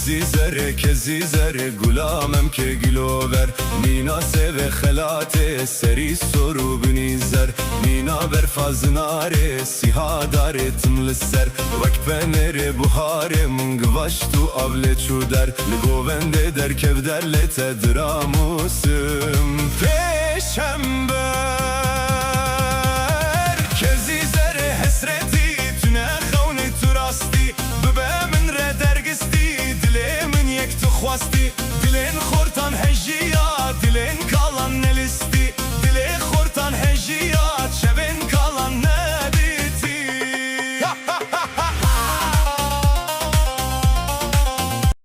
Kezizer gulamem ke gilover Nina seve khelate seri soru binizer Nina berfaznare sihadare tınlıser Vakpenere buhare mungvaştu avle çuder Ligovende der kevderle tedramusum Peşember Kezizer hesreti tüne khavni turasti Bebe min re dergisti Dilemin yek tu khwasti Dilin khortan hejiya Dilin